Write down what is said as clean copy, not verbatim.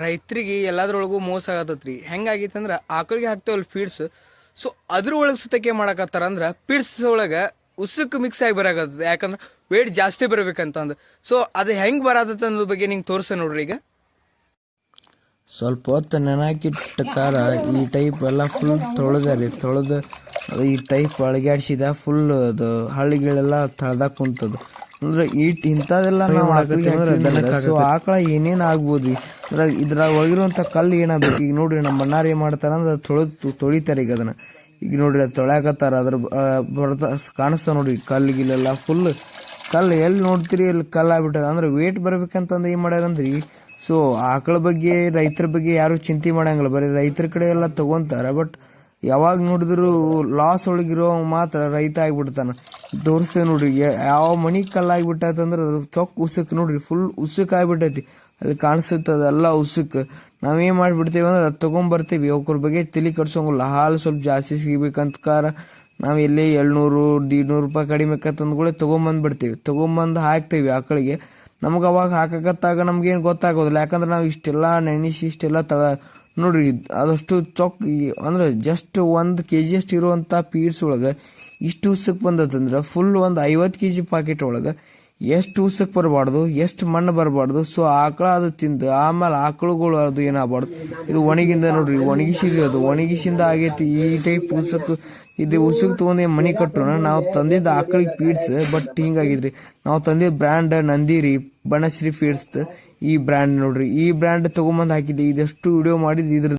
ರೈತರಿಗೆ ಎಲ್ಲದ್ರೊಳಗೂ ಮೋಸ ಆಗತ್ತೈತ್ರಿ. ಹೆಂಗಾಗೈತಂದ್ರೆ ಆಕಳಿಗೆ ಹಾಕ್ತೇವಲ್ಲ ಫೀಡ್ಸ್, ಸೊ ಅದ್ರೊಳಗೆ ಸತಕ್ಕೆ ಮಾಡಕತ್ತಾರ ಅಂದ್ರೆ ಫೀಡ್ಸ್ ಒಳಗೆ ಉಸುಕ್ ಮಿಕ್ಸ್ ಆಗಿ ಬರಾಕತ್ತದ. ಯಾಕಂದ್ರೆ ವೇಟ್ ಜಾಸ್ತಿ ಬರ್ಬೇಕಂತಂದು. ಸೊ ಅದು ಹೆಂಗೆ ಬರತ್ತದ ಅನ್ನೋದ್ರ ಬಗ್ಗೆ ನಿಂಗೆ ತೋರಿಸ ನೋಡ್ರಿ. ಈಗ ಸ್ವಲ್ಪ ಹೊತ್ತು ನೆನಾಕಿಟ್ಟ ಕಾರ ಈ ಟೈಪ್ ಎಲ್ಲ ಫುಲ್ ತೊಳೆದು ಈ ಟೈಪ್ ಅಳಗ್ಯಾಡ್ಸಿದ ಫುಲ್ ಅದು ಹಳ್ಳಿಗಳೆಲ್ಲ ತಳ್ದಾಗ ಕುಂತದ. ಅಂದ್ರೆ ಇಂಥದೆಲ್ಲ ನಾವು ಸೊ ಆಕಳ ಏನೇನು ಆಗ್ಬೋದು ಅಂದ್ರೆ ಇದ್ರಾಗ ಒಳಗಿರುವಂಥ ಕಲ್ಲು ಏನಾಗಬೇಕು. ಈಗ ನೋಡ್ರಿ ನಮ್ಮ ಅಣ್ಣಾರು ಏನು ಮಾಡ್ತಾರ ಅಂದ್ರೆ ತೊಳಿತಾರೆ. ಈಗ ಅದನ್ನ ಈಗ ನೋಡ್ರಿ ಅದು ತೊಳ್ಯಾಕತ್ತಾರ. ಅದ್ರ ಕಾಣಿಸ್ತಾವ ನೋಡ್ರಿ ಕಲ್ಲಿಗಿಲ್ಲೆಲ್ಲ ಫುಲ್ ಕಲ್ಲು. ಎಲ್ಲಿ ನೋಡ್ತೀರಿ ಅಲ್ಲಿ ಕಲ್ಲು ಆಗ್ಬಿಟ್ಟದ. ಅಂದ್ರೆ ವೇಟ್ ಬರ್ಬೇಕಂತಂದು ಏನು ಮಾಡ್ಯಾರಂದ್ರಿ. ಸೊ ಆಕಳ ಬಗ್ಗೆ ರೈತರ ಬಗ್ಗೆ ಯಾರು ಚಿಂತೆ ಮಾಡಂಗಿಲ್ಲ, ಬರೀ ರೈತರ ಕಡೆ ಎಲ್ಲ ತಗೊಂತಾರ. ಬಟ್ ಯಾವಾಗ ನೋಡಿದ್ರು ಲಾಸ್ ಒಳಗಿರೋ ಮಾತ್ರ ರೈತ ಆಗ್ಬಿಡ್ತಾನ. ತೋರಿಸ್ತೇವೆ ನೋಡ್ರಿ ಯಾವ ಮನಿ ಕಲ್ಲಾಗ್ಬಿಟ್ಟಂದ್ರೆ ಅದ್ರ ಚೊಕ್ ಉಸುಕ್ ನೋಡ್ರಿ ಫುಲ್ ಉಸುಕ್ ಆಗ್ಬಿಟ್ಟೈತಿ. ಅಲ್ಲಿ ಕಾಣಿಸ್ತದ ಎಲ್ಲ ಉಸುಕ್. ನಾವೇನ್ ಮಾಡ್ಬಿಡ್ತೀವಿ ಅಂದ್ರೆ ಅದು ತಗೊಂಬರ್ತೀವಿ. ಅವ್ರ ಬಗ್ಗೆ ತಲೆ ಕಟ್ಸೋಂಗಿಲ್ಲ. ಹಾಲು ಸ್ವಲ್ಪ ಜಾಸ್ತಿ ಸಿಗ್ಬೇಕಂತಕಾರ ನಾವು ಎಲ್ಲಿ 700-150 ರೂಪಾಯಿ ಕಡಿಮೆ ತಂದ್ಗಳೇ ತೊಗೊಂಬಂದ್ಬಿಡ್ತೀವಿ. ತೊಗೊಂಬಂದು ಹಾಕ್ತೀವಿ ಆಕಳಿಗೆ. ನಮ್ಗೆ ಅವಾಗ ಹಾಕಕತ್ತಾಗ ನಮ್ಗೇನು ಗೊತ್ತಾಗೋದಿಲ್ಲ. ಯಾಕಂದ್ರೆ ನಾವು ಇಷ್ಟೆಲ್ಲ ನೆನೆಸಿ ಇಷ್ಟೆಲ್ಲ ನೋಡ್ರಿ ಅದಷ್ಟು ಚೊಕ್ ಅಂದ್ರೆ ಜಸ್ಟ್ 1 kg ಅಷ್ಟು ಇರುವಂಥ ಪೀಡ್ಸ್ ಒಳಗೆ ಇಷ್ಟು ಉಸಕ್ ಬಂದತ್ತಂದ್ರೆ ಫುಲ್ ಒಂದು 50 kg ಪಾಕೆಟ್ ಒಳಗೆ ಎಷ್ಟು ಉಸಕ್ ಬರಬಾರ್ದು, ಎಷ್ಟು ಮಣ್ಣು ಬರಬಾರ್ದು. ಸೊ ಆಕಳ ಅದು ತಿಂದು ಆಮೇಲೆ ಆಕಳುಗಳು ಅದು ಏನಾಗಬಾರ್ದು. ಇದು ಒಣಗಿಂದ ನೋಡ್ರಿ ಒಣಗಿಸಿದ್ವಿ. ಅದು ಒಣಗಿಸಿಂದ ಆಗೈತಿ ಈ ಟೈಪ್ ಉಸಕ್. ಇದು ಉಸುಕ್ ತೊಗೊಂಡು ಮನಿ ಕಟ್ಟೋಣ. ನಾವು ತಂದಿದ್ದ ಆಕಳಿಗೆ ಫೀಡ್ಸ್ ಬಟ್ ಹಿಂಗಾಗಿದ್ರಿ. ನಾವು ತಂದಿದ್ದ ಬ್ರ್ಯಾಂಡ್ ನಂದಿರಿ ಬನಶ್ರೀ ಫೀಡ್ಸ್ ಈ ಬ್ರ್ಯಾಂಡ್ ನೋಡ್ರಿ. ಈ ಬ್ರ್ಯಾಂಡ್ ತಗೊಂಬಂದು ಹಾಕಿದ್ದೆ. ಇದಷ್ಟು ವಿಡಿಯೋ ಮಾಡಿದ್ದು ಇದ್ರ